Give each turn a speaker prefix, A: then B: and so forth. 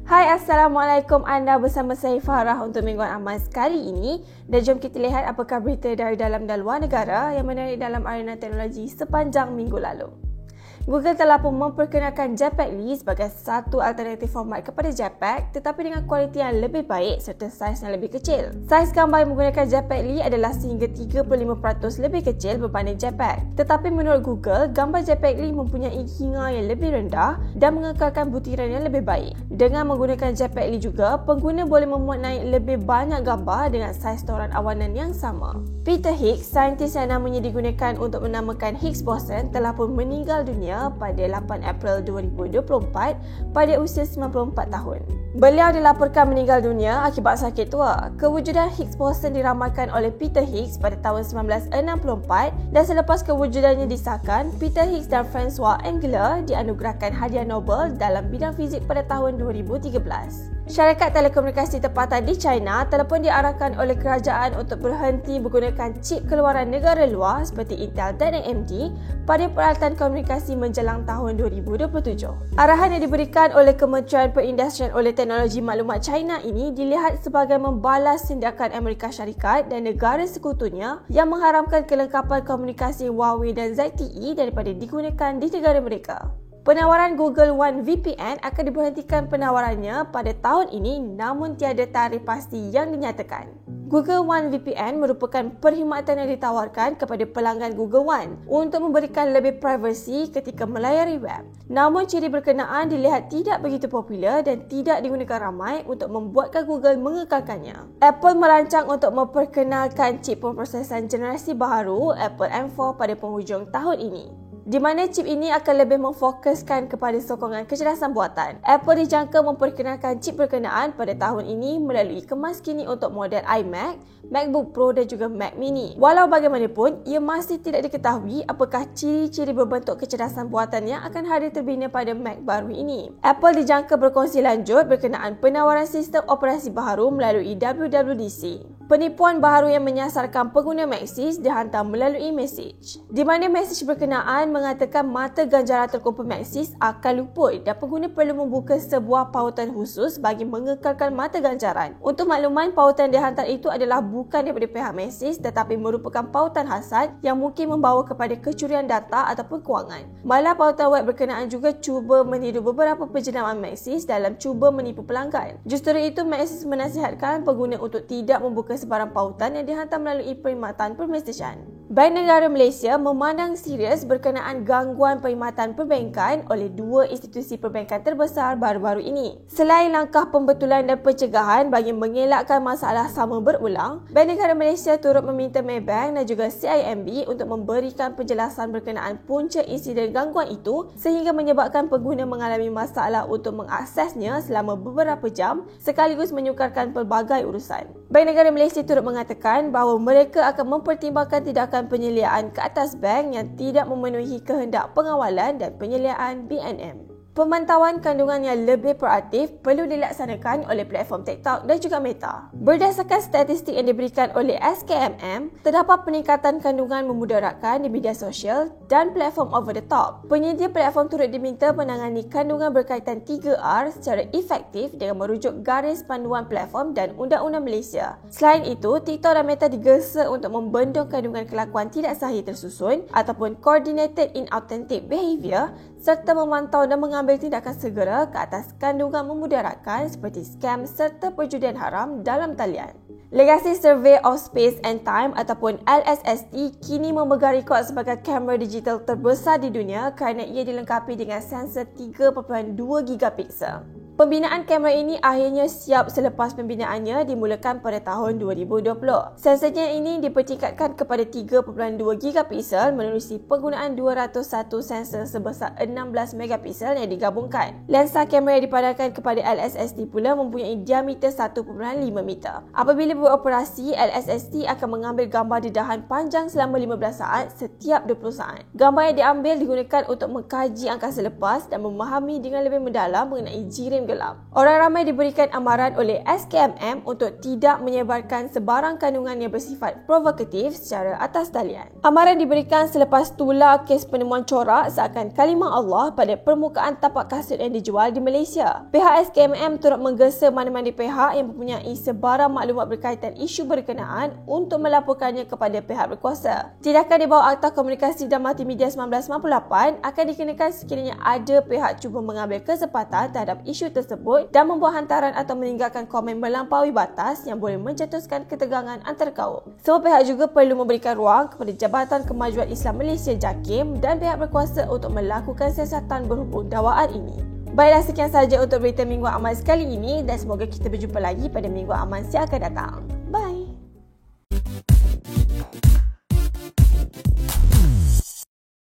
A: Hai, Assalamualaikum. Anda bersama saya Farah untuk mingguan aman sekali ini. Dan jom kita lihat apakah berita dari dalam dan luar negara yang menarik dalam arena teknologi sepanjang minggu lalu. Google telah pun memperkenalkan JPEG-L sebagai satu alternatif format kepada JPEG tetapi dengan kualiti yang lebih baik serta saiz yang lebih kecil. Saiz gambar yang menggunakan JPEG-L adalah sehingga 35% lebih kecil berbanding JPEG. Tetapi menurut Google, gambar JPEG-L mempunyai hingar yang lebih rendah dan mengekalkan butiran yang lebih baik. Dengan menggunakan JPEG-L juga, pengguna boleh memuat naik lebih banyak gambar dengan saiz storan awanan yang sama. Peter Higgs, saintis yang namanya digunakan untuk menamakan Higgs boson, telah pun meninggal dunia pada 8 April 2024 pada usia 94 tahun. Beliau dilaporkan meninggal dunia akibat sakit tua. Kewujudan Higgs boson diramalkan oleh Peter Higgs pada tahun 1964 dan selepas kewujudannya disahkan, Peter Higgs dan Francois Englert dianugerahkan hadiah Nobel dalam bidang fizik pada tahun 2013. Syarikat telekomunikasi tempatan di China telah pun diarahkan oleh kerajaan untuk berhenti menggunakan chip keluaran negara luar seperti Intel dan AMD pada peralatan komunikasi menjelang tahun 2027. Arahan yang diberikan oleh Kementerian Perindustrian oleh Teknologi Maklumat China ini dilihat sebagai membalas tindakan Amerika Syarikat dan negara sekutunya yang mengharamkan kelengkapan komunikasi Huawei dan ZTE daripada digunakan di negara mereka. Penawaran Google One VPN akan diberhentikan penawarannya pada tahun ini namun tiada tarikh pasti yang dinyatakan. Google One VPN merupakan perkhidmatan yang ditawarkan kepada pelanggan Google One untuk memberikan lebih privasi ketika melayari web. Namun ciri berkenaan dilihat tidak begitu popular dan tidak digunakan ramai untuk membuatkan Google mengekalkannya. Apple merancang untuk memperkenalkan chip pemprosesan generasi baharu Apple M4 pada penghujung tahun ini, di mana chip ini akan lebih memfokuskan kepada sokongan kecerdasan buatan. Apple dijangka memperkenalkan chip berkenaan pada tahun ini melalui kemas kini untuk model iMac, MacBook Pro dan juga Mac Mini. Walau bagaimanapun, ia masih tidak diketahui apakah ciri-ciri berbentuk kecerdasan buatan yang akan hadir terbina pada Mac baru ini. Apple dijangka berkongsi lanjut berkenaan penawaran sistem operasi baharu melalui WWDC. Penipuan baharu yang menyasarkan pengguna Maxis dihantar melalui mesej, di mana mesej berkenaan mengatakan mata ganjaran terkumpul Maxis akan luput dan pengguna perlu membuka sebuah pautan khusus bagi mengekalkan mata ganjaran. Untuk makluman, pautan dihantar itu adalah bukan daripada pihak Maxis tetapi merupakan pautan hasad yang mungkin membawa kepada kecurian data ataupun kewangan. Malah pautan web berkenaan juga cuba meniru beberapa penjenamaan Maxis dalam cuba menipu pelanggan. Justru itu, Maxis menasihatkan pengguna untuk tidak membuka sebarang pautan yang dihantar melalui perkhidmatan permesejan. Bank Negara Malaysia memandang serius berkenaan gangguan perkhidmatan perbankan oleh dua institusi perbankan terbesar baru-baru ini. Selain langkah pembetulan dan pencegahan bagi mengelakkan masalah sama berulang, Bank Negara Malaysia turut meminta Maybank dan juga CIMB untuk memberikan penjelasan berkenaan punca insiden gangguan itu sehingga menyebabkan pengguna mengalami masalah untuk mengaksesnya selama beberapa jam sekaligus menyukarkan pelbagai urusan. Bank Negara Malaysia turut mengatakan bahawa mereka akan mempertimbangkan tindakan penyeliaan ke atas bank yang tidak memenuhi kehendak pengawalan dan penyeliaan BNM. Pemantauan kandungan yang lebih proaktif perlu dilaksanakan oleh platform TikTok dan juga Meta. Berdasarkan statistik yang diberikan oleh SKMM, terdapat peningkatan kandungan memudaratkan di media sosial dan platform over the top. Penyedia platform turut diminta menangani kandungan berkaitan 3R secara efektif dengan merujuk garis panduan platform dan Undang-Undang Malaysia. Selain itu, TikTok dan Meta digesa untuk membendung kandungan kelakuan tidak sahih tersusun ataupun coordinated inauthentic behaviour serta memantau dan mengambil tindakan segera ke atas kandungan memudaratkan seperti skam serta perjudian haram dalam talian. Legacy Survey of Space and Time ataupun LSST kini memegang rekod sebagai kamera digital terbesar di dunia kerana ia dilengkapi dengan sensor 3.2 gigapiksel. Pembinaan kamera ini akhirnya siap selepas pembinaannya dimulakan pada tahun 2020. Sensornya ini dipertingkatkan kepada 3.2 gigapiksel menerusi penggunaan 201 sensor sebesar 16 megapiksel yang digabungkan. Lensa kamera yang dipadankan kepada LSST pula mempunyai diameter 1.5 meter. Apabila beroperasi, LSST akan mengambil gambar dedahan panjang selama 15 saat setiap 20 saat. Gambar yang diambil digunakan untuk mengkaji angkasa lepas dan memahami dengan lebih mendalam mengenai jirim tenggelam. Orang ramai diberikan amaran oleh SKMM untuk tidak menyebarkan sebarang kandungan yang bersifat provokatif secara atas talian. Amaran diberikan selepas tular kes penemuan corak seakan kalimah Allah pada permukaan tapak kasut yang dijual di Malaysia. Pihak SKMM turut menggesa mana-mana pihak yang mempunyai sebarang maklumat berkaitan isu berkenaan untuk melaporkannya kepada pihak berkuasa. Tindakan di bawah Akta Komunikasi dan Multimedia 1998 akan dikenakan sekiranya ada pihak cuba mengambil kesempatan terhadap isu tersebut dan membuat hantaran atau meninggalkan komen melampaui batas yang boleh mencetuskan ketegangan antara kaum. Semua pihak juga perlu memberikan ruang kepada Jabatan Kemajuan Islam Malaysia JAKIM dan pihak berkuasa untuk melakukan siasatan berhubung dakwaan ini. Baiklah, sekian sahaja untuk berita Mingguan Aman sekali ini dan semoga kita berjumpa lagi pada Mingguan Aman yang akan datang. Bye!